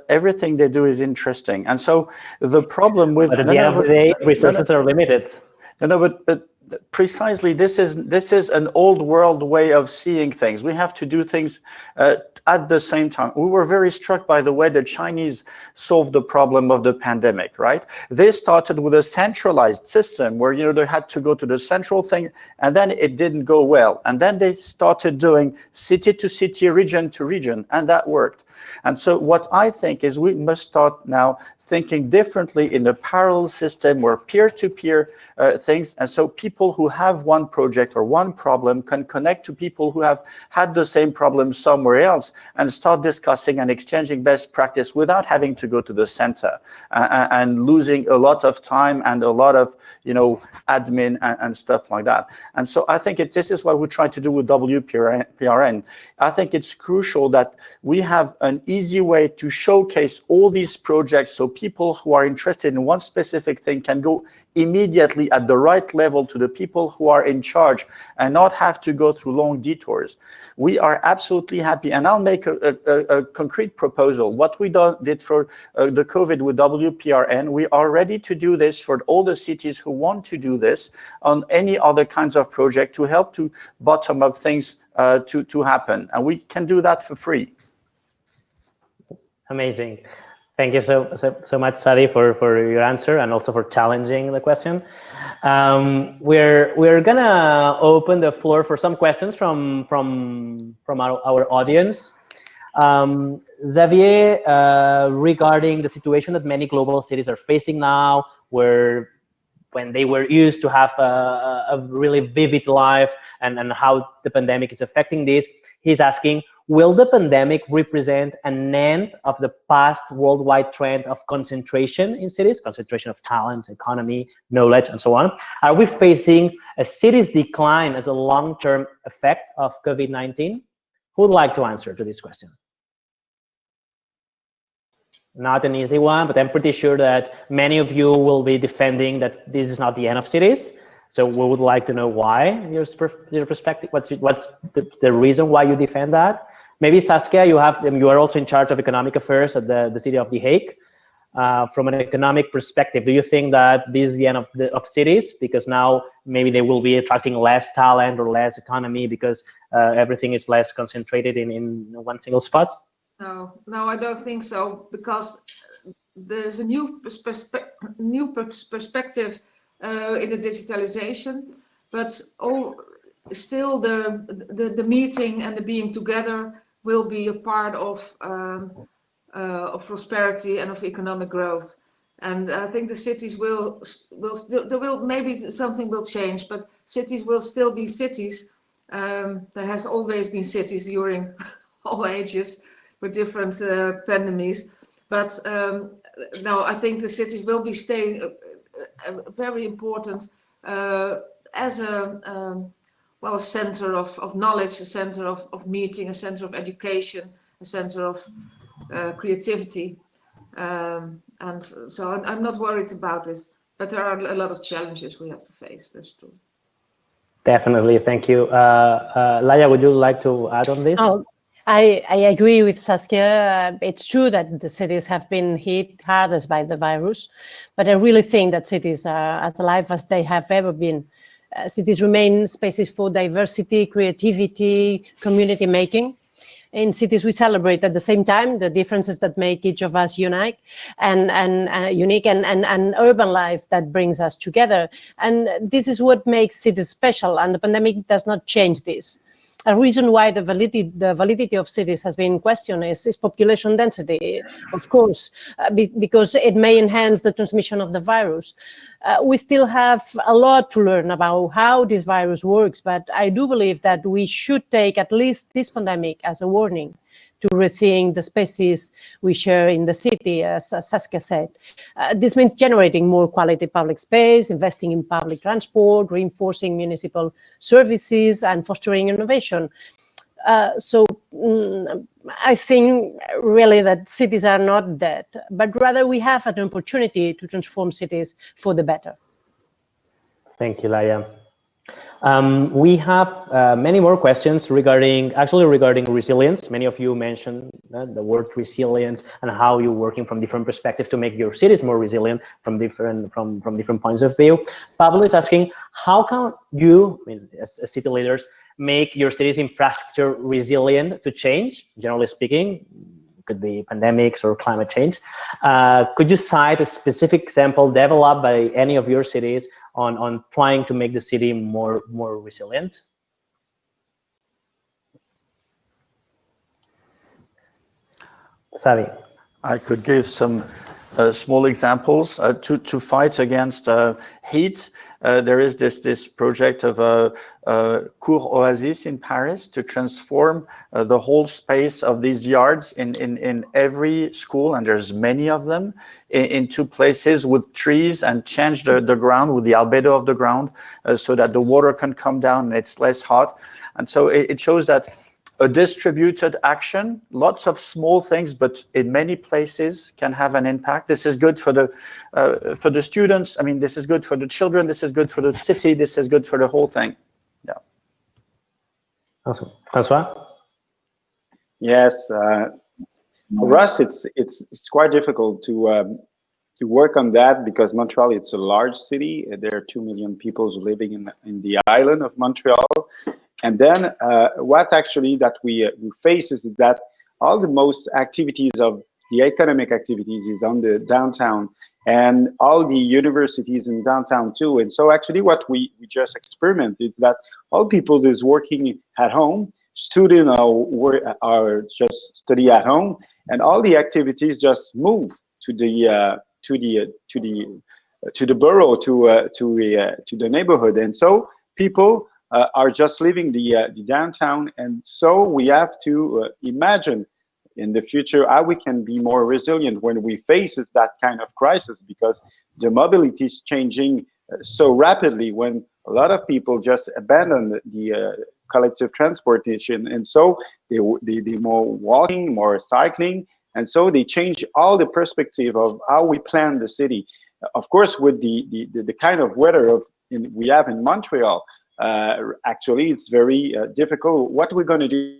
everything they do is interesting. And so the problem with but at the end of the day, resources are limited. But precisely, this is an old world way of seeing things. We have to do things at the same time. We were very struck by the way the Chinese solved the problem of the pandemic, right? They started with a centralized system where they had to go to the central thing, and then it didn't go well. And then they started doing city to city, region to region, and that worked. And so what I think is we must start now thinking differently in a parallel system where peer-to-peer things, and so people who have one project or one problem can connect to people who have had the same problem somewhere else and start discussing and exchanging best practice without having to go to the center and losing a lot of time and a lot of admin and stuff like that. And so I think this is what we try to do with WPRN. I think it's crucial that we have an easy way to showcase all these projects so people who are interested in one specific thing can go immediately at the right level to the people who are in charge and not have to go through long detours. We are absolutely happy, and I'll make a concrete proposal. What we did for the COVID with WPRN, we are ready to do this for all the cities who want to do this on any other kinds of project to help to bottom up things to happen, and we can do that for free. Amazing. Thank you so much, Sadi, for your answer and also for challenging the question. We're gonna open the floor for some questions from our audience. Xavier, regarding the situation that many global cities are facing now, where when they were used to have a really vivid life, and how the pandemic is affecting this, he's asking, will the pandemic represent an end of the past worldwide trend of concentration in cities, concentration of talent, economy, knowledge, and so on? Are we facing a city's decline as a long-term effect of COVID-19? Who would like to answer to this question? not an easy one, but I'm pretty sure that many of you will be defending that this is not the end of cities. So we would like to know why, your perspective, what's the reason why you defend that? Maybe Saskia, you are also in charge of economic affairs at the city of The Hague. From an economic perspective, do you think that this is the end of cities, because now maybe they will be attracting less talent or less economy because everything is less concentrated in one single spot? No, I don't think so, because there's a new perspective in the digitalization, but still the meeting and the being together will be a part of prosperity and of economic growth. And I think the cities will still, maybe something will change, but cities will still be cities. There has always been cities during all ages with different pandemics, but no, I think the cities will be staying very important as a center of knowledge, a center of meeting, a center of education, a center of creativity, and so I'm not worried about this, but there are a lot of challenges we have to face. That's true. Definitely, thank you. Laia, would you like to add on this? Oh, I agree with Saskia. It's true that the cities have been hit hardest by the virus, but I really think that cities are as alive as they have ever been. Cities remain spaces for diversity, creativity, community making. In cities, we celebrate at the same time the differences that make each of us unique, and urban life that brings us together. And this is what makes cities special, and the pandemic does not change this. A reason why the validity of cities has been questioned is population density, of course, because it may enhance the transmission of the virus. We still have a lot to learn about how this virus works, but I do believe that we should take at least this pandemic as a warning to rethink the spaces we share in the city, as Saskia said. This means generating more quality public space, investing in public transport, reinforcing municipal services, and fostering innovation. So I think really that cities are not dead, but rather we have an opportunity to transform cities for the better. Thank you, Laia. We have many more questions regarding resilience. Many of you mentioned the word resilience and how you're working from different perspectives to make your cities more resilient from different points of view. Pablo is asking, how can you, as city leaders, make your city's infrastructure resilient to change? Generally speaking, it could be pandemics or climate change. Could you cite a specific example developed by any of your cities on trying to make the city more resilient? Savi. I could give some small examples to fight against heat. There is this project of Cour Oasis in Paris to transform the whole space of these yards in every school, and there's many of them, into places with trees, and change the ground with the albedo of the ground so that the water can come down and it's less hot. And so it shows that a distributed action, lots of small things, but in many places can have an impact. This is good for the students. I mean, this is good for the children. This is good for the city. This is good for the whole thing. Yeah. Awesome. François? Yes. For us, it's quite difficult to work on that, because Montreal, it's a large city. There are 2 million people living in the island of Montreal. And then what actually that we face is that all the most activities of the economic activities is on the downtown, and all the universities in downtown too. And so actually what we just experiment is that all people is working at home, students are just study at home, and all the activities just move to the borough, to the neighborhood. And so people are just leaving the downtown, and so we have to imagine in the future how we can be more resilient when we face that kind of crisis, because the mobility is changing so rapidly, when a lot of people just abandon the collective transportation, and so they more walking, more cycling, And so they change all the perspective of how we plan the city. Of course, with the kind of weather we have in Montreal, actually it's very difficult. What we're going to do?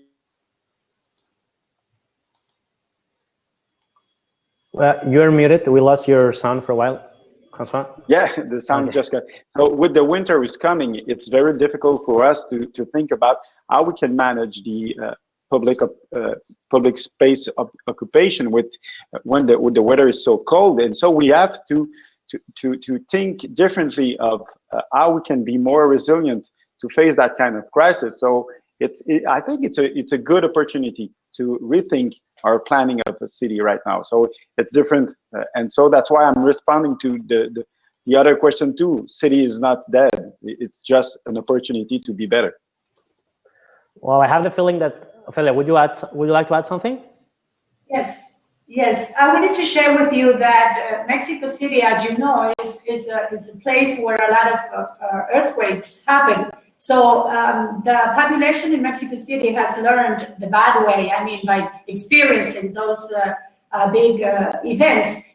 Well, you're muted. We lost your sound for a while. François? Yeah, the sound just got. So with the winter is coming, it's very difficult for us to think about how we can manage the public space occupation when the weather is so cold. And so we have to think differently of how we can be more resilient to face that kind of crisis. So I think it's a good opportunity to rethink our planning of a city right now. So it's different, and so that's why I'm responding to the other question too. City is not dead; it's just an opportunity to be better. Well, I have the feeling that Ofelia, would you like to add something? Yes. I wanted to share with you that Mexico City, as you know, is a place where a lot of earthquakes happen. So the population in Mexico City has learned the bad way. I mean, by experiencing those big events,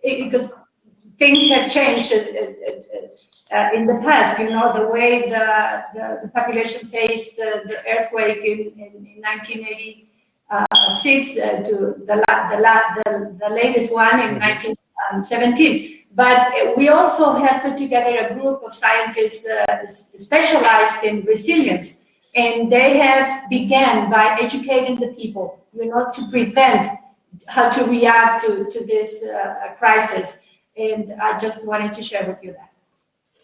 because things have changed in the past. You know, the way the population faced the earthquake in 1986 to the latest one in 1917. But we also have put together a group of scientists specialized in resilience, and they have began by educating the people, you know, to prevent how to react to this crisis. And I just wanted to share with you that.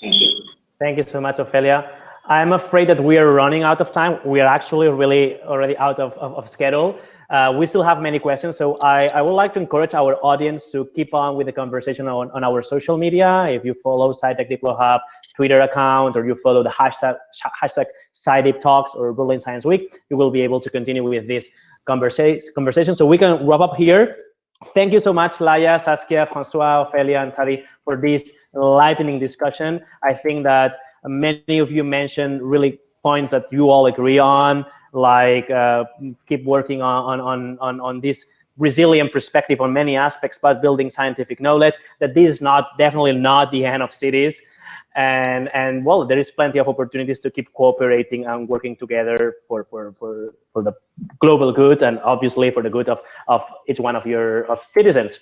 Thank you. Thank you so much, Ofelia. I'm afraid that we are running out of time. We are actually really already out of schedule. We still have many questions, so I would like to encourage our audience to keep on with the conversation on our social media. If you follow SciTech DiploHub Twitter account, or you follow the hashtag SciDipTalks or Berlin Science Week, you will be able to continue with this conversation. So we can wrap up here. Thank you so much, Laia, Saskia, François, Ofelia, and Tari for this enlightening discussion. I think that many of you mentioned really points that you all agree on, like keep working on this resilient perspective on many aspects, but building scientific knowledge, that this is definitely not the end of cities. And well, there is plenty of opportunities to keep cooperating and working together for the global good, and obviously for the good of each one of your citizens.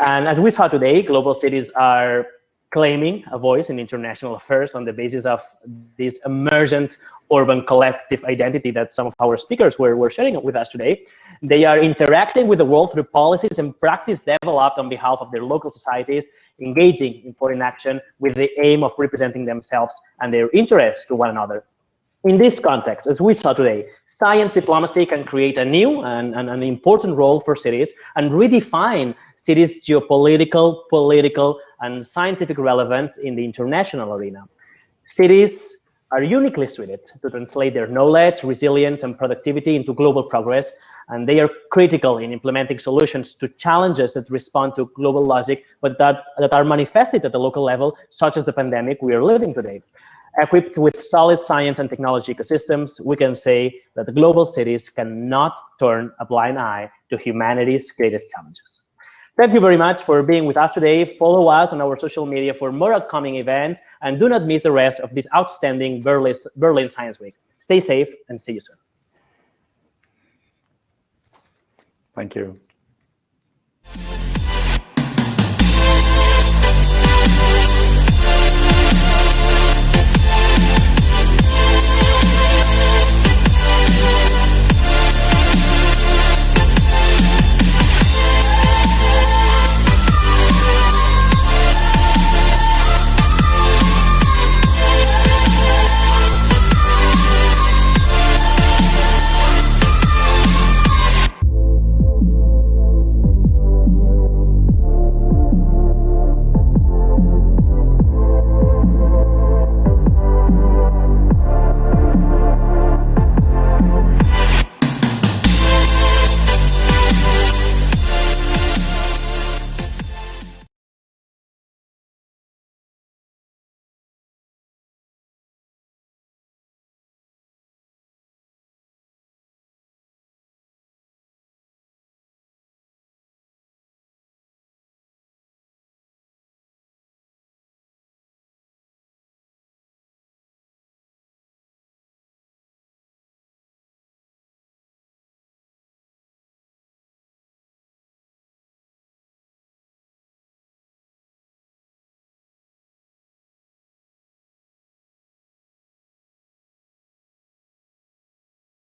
And as we saw today, global cities are claiming a voice in international affairs on the basis of this emergent urban collective identity that some of our speakers were sharing with us today. They are interacting with the world through policies and practice developed on behalf of their local societies, engaging in foreign action with the aim of representing themselves and their interests to one another. In this context, as we saw today, science diplomacy can create a new and an important role for cities and redefine cities' geopolitical, political, and scientific relevance in the international arena. Cities are uniquely suited to translate their knowledge, resilience, and productivity into global progress, and they are critical in implementing solutions to challenges that respond to global logic, but that are manifested at the local level, such as the pandemic we are living today. Equipped with solid science and technology ecosystems, we can say that the global cities cannot turn a blind eye to humanity's greatest challenges. Thank you very much for being with us today. Follow us on our social media for more upcoming events, and do not miss the rest of this outstanding Berlin Science Week. Stay safe and see you soon. Thank you.